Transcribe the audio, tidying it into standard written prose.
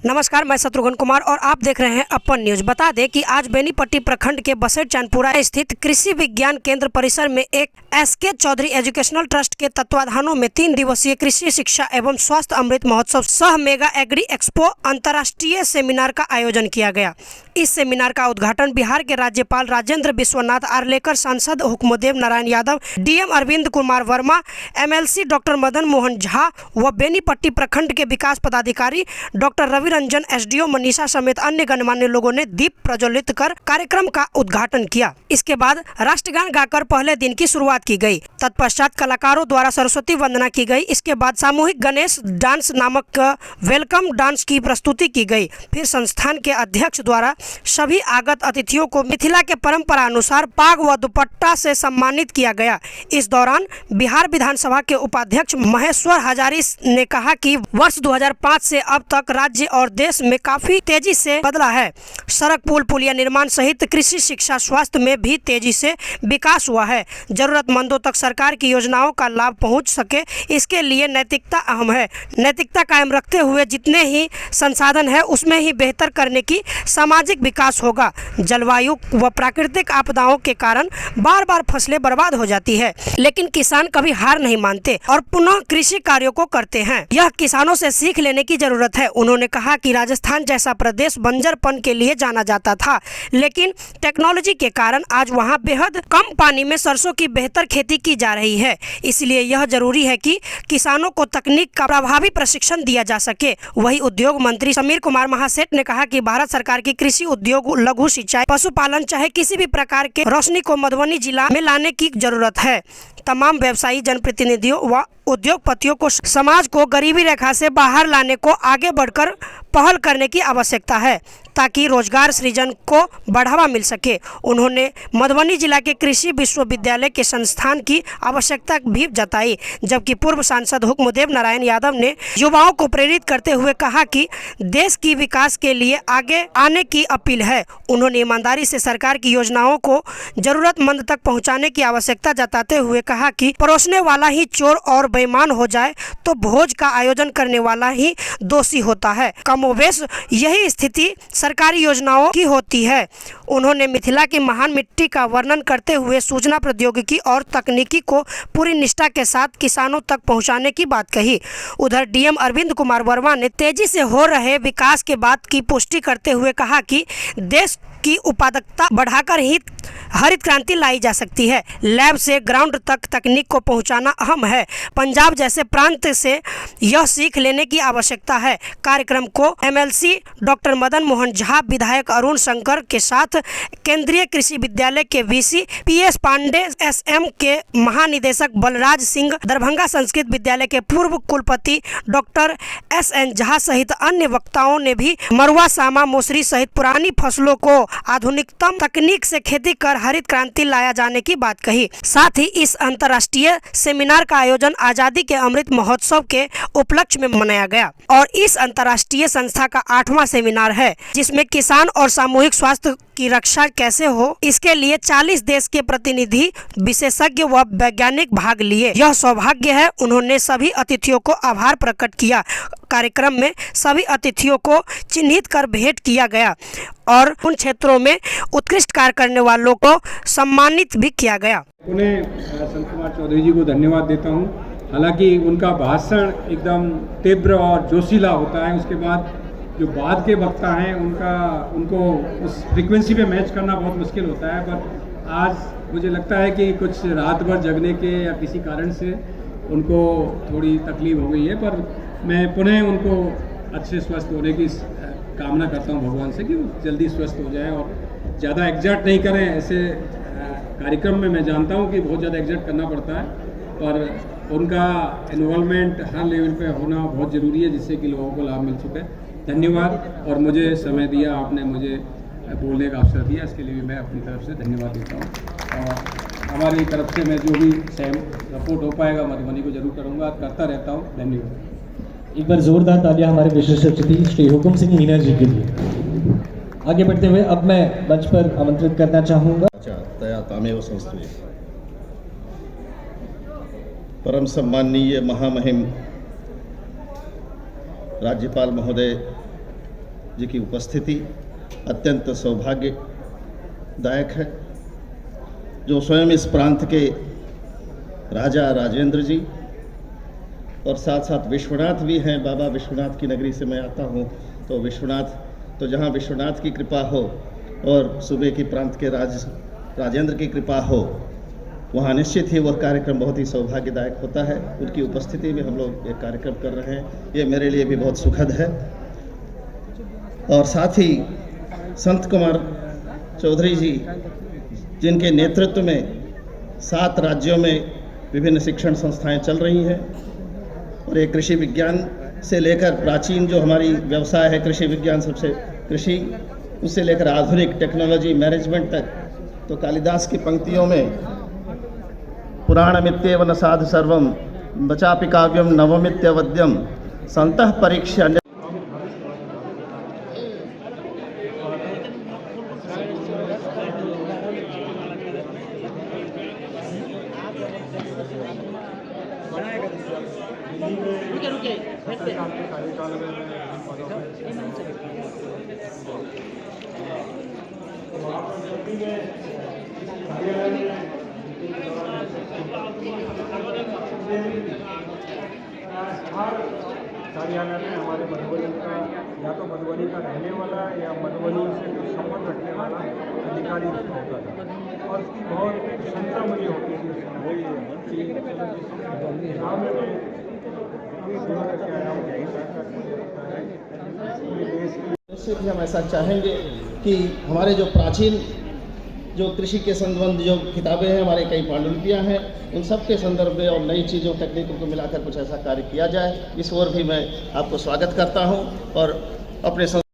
नमस्कार, मैं शत्रुघ्न कुमार और आप देख रहे हैं अपन न्यूज। बता दें कि आज बेनीपट्टी प्रखंड के बसेट चांदपुरा स्थित कृषि विज्ञान केंद्र परिसर में एक एसके चौधरी एजुकेशनल ट्रस्ट के तत्वाधानों में 3 दिवसीय कृषि शिक्षा एवं स्वास्थ्य अमृत महोत्सव सह मेगा एग्री एक्सपो अंतर्राष्ट्रीय सेमिनार का आयोजन किया गया। इस सेमिनार का उद्घाटन बिहार के राज्यपाल राजेंद्र विश्वनाथ आर्लेकर, सांसद Hukmdev Narayan Yadav, DM Arvind Kumar Verma, MLC doctor Madan Mohan Jha व बेनीपट्टी प्रखंड के विकास पदाधिकारी डॉक्टर रवि रंजन, एसडीओ मनीषा समेत अन्य गणमान्य लोगों ने दीप प्रज्वलित कर कार्यक्रम का उद्घाटन किया। इसके बाद राष्ट्रगान गाकर पहले दिन की शुरुआत की गई। तत्पश्चात कलाकारों द्वारा सरस्वती वंदना की गई। इसके बाद सामूहिक गणेश डांस नामक वेलकम डांस की प्रस्तुति की गई। फिर संस्थान के अध्यक्ष द्वारा सभी आगत अतिथियों को मिथिला के परंपरा अनुसार पाग व दुपट्टा से सम्मानित किया गया। इस दौरान बिहार विधानसभा के उपाध्यक्ष महेश्वर हजारी ने कहा कि वर्ष 2005 से अब तक राज्य और देश में काफी तेजी से बदला है। सड़क, पुल, पुलिया निर्माण सहित कृषि, शिक्षा, स्वास्थ्य में भी तेजी से विकास हुआ है। जरूरतमंदों तक सरकार की योजनाओं का लाभ पहुंच सके, इसके लिए नैतिकता अहम है। नैतिकता कायम रखते हुए जितने ही संसाधन है उसमें ही बेहतर करने की सामाजिक विकास होगा। जलवायु व प्राकृतिक आपदाओं के कारण बार बार फसलें बर्बाद हो जाती है, लेकिन किसान कभी हार नहीं मानते और पुनः कृषि कार्यों को करते हैं। यह किसानों से सीख लेने की जरूरत है। उन्होंने कहा कि राजस्थान जैसा प्रदेश बंजरपन के लिए जाना जाता था, लेकिन टेक्नोलॉजी के कारण आज वहां बेहद कम पानी में सरसों की बेहतर खेती की जा रही है। इसलिए यह जरूरी है कि किसानों को तकनीक का प्रभावी प्रशिक्षण दिया जा सके। वही उद्योग मंत्री समीर कुमार महासेठ ने कहा कि भारत सरकार की कृषि उद्योग, लघु सिंचाई, पशुपालन चाहे किसी भी प्रकार के रोशनी को मधुबनी जिला में लाने की जरूरत है। तमाम व्यवसायी, जनप्रतिनिधियों व उद्योगपतियों को समाज को गरीबी रेखा से बाहर लाने को आगे बढ़कर पहल करने की आवश्यकता है ताकि रोजगार सृजन को बढ़ावा मिल सके। उन्होंने मधुबनी जिला के कृषि विश्वविद्यालय के संस्थान की आवश्यकता भी जताई, जबकि पूर्व सांसद हुक्मदेव नारायण यादव ने युवाओं को प्रेरित करते हुए कहा कि देश की विकास के लिए आगे आने की अपील है। उन्होंने ईमानदारी से सरकार की योजनाओं को जरूरतमंद तक पहुँचाने की आवश्यकता जताते हुए कहा कि परोसने वाला ही चोर और बेईमान हो जाए तो भोज का आयोजन करने वाला ही दोषी होता है। कमोबेश यही स्थिति सरकारी योजनाओं की होती है। उन्होंने मिथिला की महान मिट्टी का वर्णन करते हुए सूचना प्रौद्योगिकी और तकनीकी को पूरी निष्ठा के साथ किसानों तक पहुंचाने की बात कही। उधर डीएम अरविंद कुमार वर्मा ने तेजी से हो रहे विकास के बात की पुष्टि करते हुए कहा कि देश की उत्पादकता बढ़ाकर ही हरित क्रांति लाई जा सकती है। लैब से ग्राउंड तक तकनीक को पहुंचाना अहम है। पंजाब जैसे प्रांत से यह सीख लेने की आवश्यकता है। कार्यक्रम को एमएलसी डॉक्टर मदन मोहन झा, विधायक अरुण शंकर के साथ केंद्रीय कृषि विद्यालय के वीसी पीएस पांडे, एसएम के महानिदेशक बलराज सिंह, दरभंगा संस्कृत विद्यालय के पूर्व कुलपति डॉक्टर एसएन झा सहित अन्य वक्ताओं ने भी मरुआ, सामा, मौसरी सहित पुरानी फसलों को आधुनिकतम तकनीक से खेती कर हरित क्रांति लाया जाने की बात कही। साथ ही इस अंतर्राष्ट्रीय सेमिनार का आयोजन आजादी के अमृत महोत्सव के उपलक्ष्य में मनाया गया और इस अंतर्राष्ट्रीय संस्था का 8वां सेमिनार है, जिसमें किसान और सामूहिक स्वास्थ्य की रक्षा कैसे हो, इसके लिए 40 देश के प्रतिनिधि, विशेषज्ञ व वैज्ञानिक भाग लिए। यह सौभाग्य है। उन्होंने सभी अतिथियों को आभार प्रकट किया। कार्यक्रम में सभी अतिथियों को चिन्हित कर भेंट किया गया और उन क्षेत्रों में उत्कृष्ट कार्य करने वालों को सम्मानित भी किया गया। उन्हें संत कुमार चौधरी जी को धन्यवाद देता हूं। हालांकि उनका भाषण एकदम तीव्र और जोशीला होता है, उसके बाद जो बाद के वक्ता हैं उनको उस फ्रीक्वेंसी पे मैच करना बहुत मुश्किल होता है। पर आज मुझे लगता है कि कुछ रात भर जगने के या किसी कारण से उनको थोड़ी तकलीफ हो गई है, पर मैं पुनः उनको अच्छे स्वस्थ होने की कामना करता हूं भगवान से कि वो जल्दी स्वस्थ हो जाए और ज़्यादा एग्जर्ट नहीं करें। ऐसे कार्यक्रम में मैं जानता हूं कि बहुत ज़्यादा एग्जर्ट करना पड़ता है, पर उनका इन्वॉल्वमेंट हर लेवल पे होना बहुत ज़रूरी है, जिससे कि लोगों को लाभ मिल सके। धन्यवाद। और मुझे समय दिया, आपने मुझे बोलने का अवसर दिया, इसके लिए भी मैं अपनी तरफ से धन्यवाद देता हूँ। और हमारी तरफ से मैं जो भी सपोर्ट हो पाएगा मधुबनी को जरूर करूँगा, करता रहता हूँ। धन्यवाद। एक बार जोरदार तालियां हमारे विशिष्ट अतिथि श्री हुकुम सिंह मीना जी के लिए। आगे बढ़ते हुए अब मैं मंच पर आमंत्रित करना चाहूँगा तमेव संस्तुते परम सम्माननीय महामहिम राज्यपाल महोदय जी की उपस्थिति अत्यंत सौभाग्यदायक है। जो स्वयं इस प्रांत के राजा राजेंद्र जी और साथ साथ विश्वनाथ भी हैं। बाबा विश्वनाथ की नगरी से मैं आता हूँ, तो विश्वनाथ, तो जहाँ विश्वनाथ की कृपा हो और सूबे की प्रांत के राजेंद्र की कृपा हो, वहाँ निश्चित ही वह कार्यक्रम बहुत ही सौभाग्यदायक होता है। उनकी उपस्थिति में हम लोग ये कार्यक्रम कर रहे हैं, ये मेरे लिए भी बहुत सुखद है। और साथ ही संत कुमार चौधरी जी, जिनके नेतृत्व में 7 राज्यों में विभिन्न शिक्षण संस्थाएं चल रही हैं और ये कृषि विज्ञान से लेकर प्राचीन जो हमारी व्यवसाय है कृषि विज्ञान, सबसे कृषि, उससे लेकर आधुनिक टेक्नोलॉजी मैनेजमेंट तक, तो कालिदास की पंक्तियों में पुराणमित्येव न साधु सर्वम बचापि काव्यम नवमित्यवद्यम संतः परीक्ष्य। कार्यालय में हमारे मधुबनी का या तो मधुबनी का रहने वाला या मधुबनी से कुछ संबंध रखने वाला अधिकारी उसमें होता था और उसकी बहुत प्रशंसा मुझे होती थी। निश्चित ही हम ऐसा चाहेंगे कि हमारे जो प्राचीन जो कृषि के संबंध जो किताबें हैं, हमारे कई पांडुलिपियाँ हैं, उन सब के संदर्भ में और नई चीज़ों तकनीकों को मिलाकर कुछ ऐसा कार्य किया जाए। इस ओर भी मैं आपको स्वागत करता हूं और अपने